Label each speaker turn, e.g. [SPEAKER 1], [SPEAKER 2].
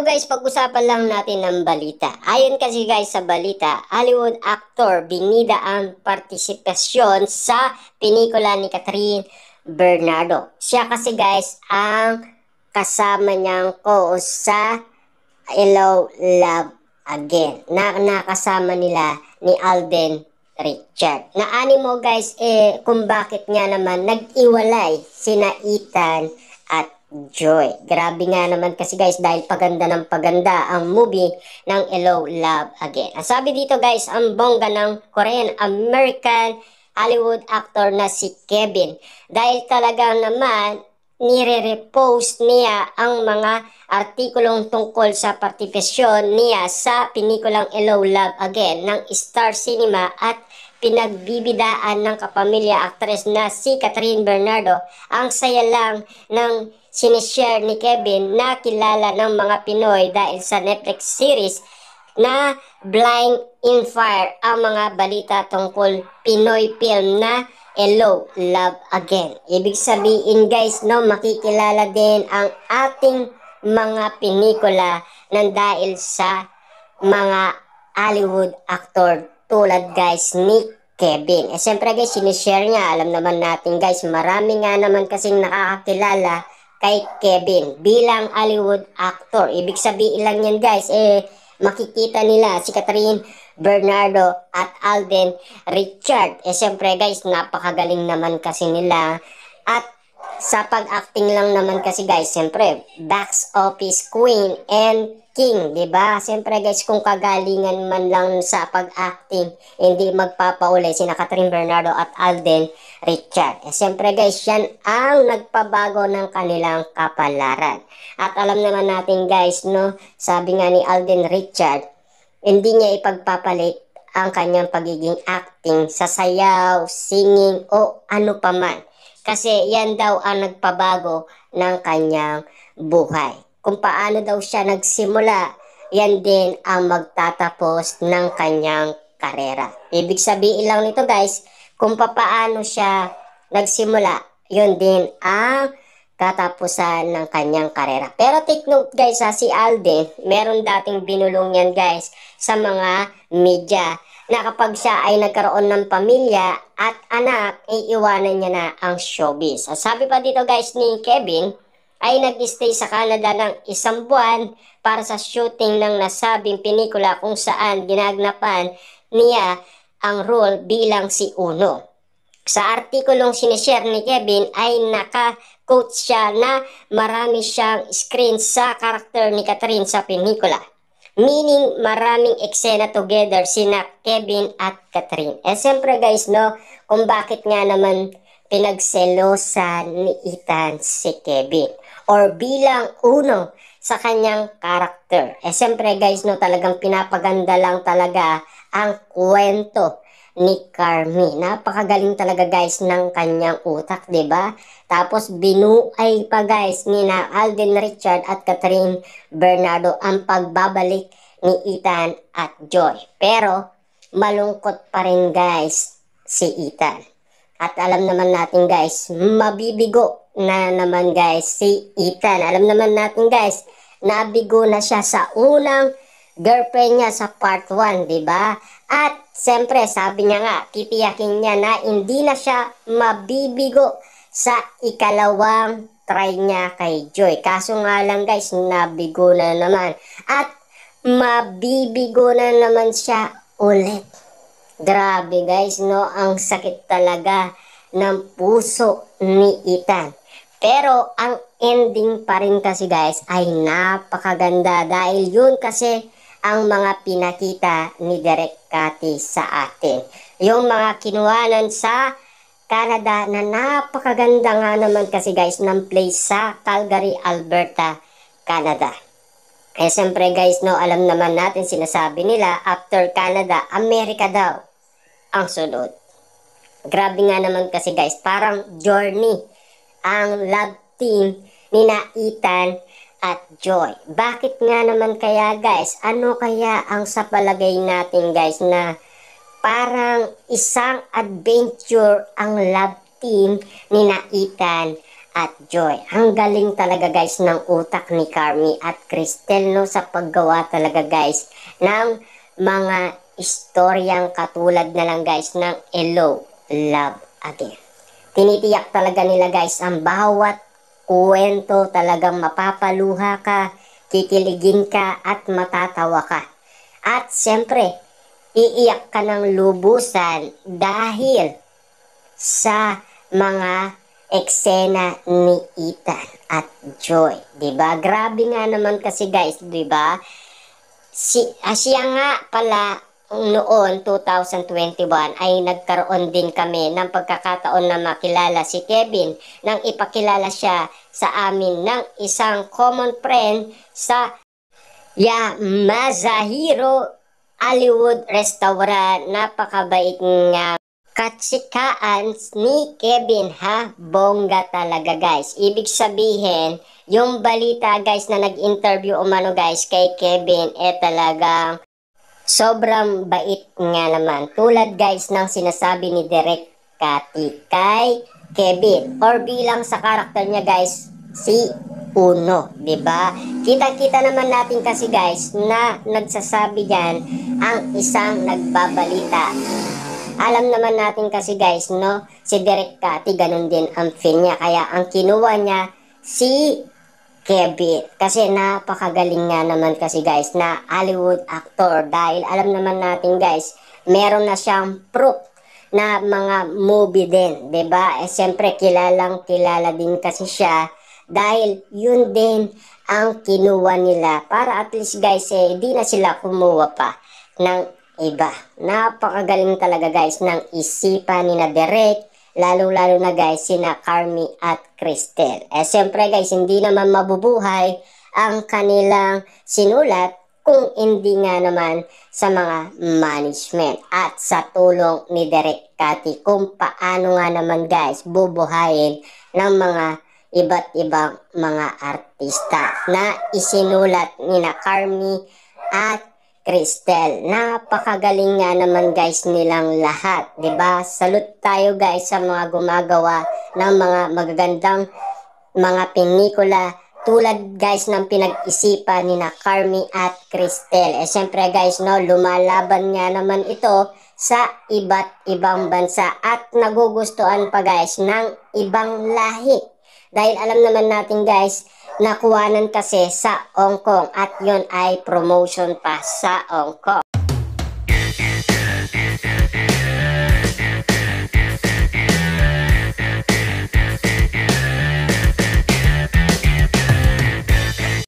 [SPEAKER 1] guys, pag-usapan lang natin ng balita. Ayon kasi guys sa balita, Hollywood actor binida ang partisipasyon sa pelikula ni Catherine Bernardo. Siya kasi guys ang kasama niyang sa Hello, Love Again na nakasama nila ni Alden Richard. Naani mo guys kung bakit nga naman nag-iwalay sina Ethan at Joy. Grabe nga naman kasi guys dahil paganda ng paganda ang movie ng Hello, Love Again. Ang sabi dito guys, ang bongga ng Korean American Hollywood actor na si Kevin. Dahil talaga naman nire-repost niya ang mga artikulong tungkol sa partisipasyon niya sa pinikulang Hello, Love Again ng Star Cinema at pinagbibidaan ng kapamilya actress na si Catherine Bernardo. Ang saya lang ng sinishare ni Kevin na kilala ng mga Pinoy dahil sa Netflix series na Blind in Fire ang mga balita tungkol Pinoy film na Hello, Love Again. Ibig sabihin guys, no, makikilala din ang ating mga pelikula ng dahil sa mga Hollywood actor tulad guys ni Kevin. Siyempre guys, sinishare niya. Alam naman natin guys, marami nga naman kasing nakakakilala kay Kevin bilang Hollywood actor. Ibig sabihin lang yan guys, makikita nila si Catherine Bernardo at Alden Richard. Siyempre guys, napakagaling naman kasi nila. At sa pag-acting lang naman kasi guys, siyempre, box office queen and king, di ba? Siyempre guys, kung kagalingan man lang sa pag-acting, hindi magpapauli sina Catherine Bernardo at Alden Richard. Siyempre guys, yan ang nagpabago ng kanilang kapalaran. At alam naman natin guys, no, sabi nga ni Alden Richard, hindi niya ipagpapalit ang kanyang pagiging acting sa sayaw, singing o ano paman. Kasi yan daw ang nagpabago ng kanyang buhay. Kung paano daw siya nagsimula, yan din ang magtatapos ng kanyang karera. Ibig sabihin lang nito guys, kung paano siya nagsimula, yun din ang katapusan ng kanyang karera. Pero take note guys si Alden, meron dating binulong yan guys sa mga media na kapag siya ay nagkaroon ng pamilya at anak, iiwanan niya na ang showbiz. Sabi pa dito guys ni Kevin, ay nag-stay sa Canada ng 1 buwan para sa shooting ng nasabing pelikula kung saan ginagnapan niya ang role bilang si Uno. Sa artikulong sinishare ni Kevin ay naka-quote siya na marami siyang screen sa karakter ni Catherine sa pelikula. Meaning maraming eksena together sina Kevin at Catherine. Siyempre guys, no, kung bakit nga naman pinagselosan ni Ethan si Kevin or bilang Uno sa kanyang karakter. Siyempre guys, no, talagang pinapaganda lang talaga ang kwento ni Carmi. Napakagaling talaga guys ng kanyang utak, 'di ba? Tapos binuay pa guys ni na Alden Richard at Catherine Bernardo ang pagbabalik ni Ethan at Joy. Pero malungkot pa rin guys si Ethan. At alam naman natin guys, mabibigo na naman guys si Ethan. Alam naman natin guys, nabigo na siya sa unang girlfriend niya sa part 1, 'di ba? At siyempre, sabi niya nga, titiyakin niya na hindi na siya mabibigo sa ikalawang try niya kay Joy. Kaso nga lang guys, nabigo na naman. At mabibigo na naman siya ulit. Grabe guys, no? Ang sakit talaga ng puso ni Ethan. Pero ang ending pa rin kasi guys ay napakaganda dahil yun kasi ang mga pinakita ni Direk Cathy sa atin. Yung mga kinuhanan sa Canada na napakaganda nga naman kasi guys ng place sa Calgary, Alberta, Canada. Siyempre guys, no, alam naman natin sinasabi nila after Canada, Amerika daw ang sunod. Grabe nga naman kasi guys, parang journey ang love team ni na Ethan at Joy. Bakit nga naman kaya guys? Ano kaya ang sa palagay natin guys na parang isang adventure ang love team ni na Ethan at Joy. Ang galing talaga guys ng utak ni Carmi at Cristel no sa paggawa talaga guys ng mga istoryang katulad na lang guys ng Hello, Love Again. Tinitiyak talaga nila guys ang bawat kwento talagang mapapaluha ka, kikiligin ka at matatawa ka. At siyempre, iiyak ka ng lubusan dahil sa mga eksena ni Ethan at Joy. 'Di ba? Grabe nga naman kasi guys, 'di ba? Siya nga pala noon 2021 ay nagkaroon din kami ng pagkakataon na makilala si Kevin nang ipakilala siya sa amin ng isang common friend sa Mazahiro Hollywood Restaurant. Napakabait nga katsikaan ni Kevin ha, bongga talaga guys. Ibig sabihin, yung balita guys na nag-interview umano guys kay Kevin talagang sobrang bait nga naman. Tulad guys ng sinasabi ni Direk Cathy kay Kevin or bilang sa karakter niya guys si Uno, 'di ba? Kita-kita naman natin kasi guys na nagsasabi diyan ang isang nagbabalita. Alam naman natin kasi guys, no, si Direk Cathy ganun din ang feel niya. Kaya ang kinuha niya si Kevin. Kasi napakagaling nga naman kasi guys na Hollywood actor. Dahil alam naman natin guys, meron na siyang proof na mga movie din. 'Di ba? Siyempre kilalang kilala din kasi siya. Dahil yun din ang kinuha nila. Para at least guys, di na sila kumuha pa ng iba. Napakagaling talaga guys ng isipan ni na Direk, lalo-lalo na guys sina Carmi at Cristel. Siyempre guys, hindi naman mabubuhay ang kanilang sinulat kung hindi nga naman sa mga management at sa tulong ni Direk Cathy kung paano nga naman guys bubuhayin ng mga iba't ibang mga artista na isinulat ni na Carmi at Cristel. Napakagaling nga naman guys nilang lahat, 'di ba? Salute tayo guys sa mga gumagawa ng mga magagandang mga pelikula tulad guys ng pinag-isipan ni na Carmi at Cristel. Siyempre guys, no, lumalaban nga naman ito sa iba't ibang bansa at nagugustuhan pa guys ng ibang lahi. Dahil alam naman natin guys, nakuhanan kasi sa Hong Kong at yon ay promotion pa sa Hong Kong.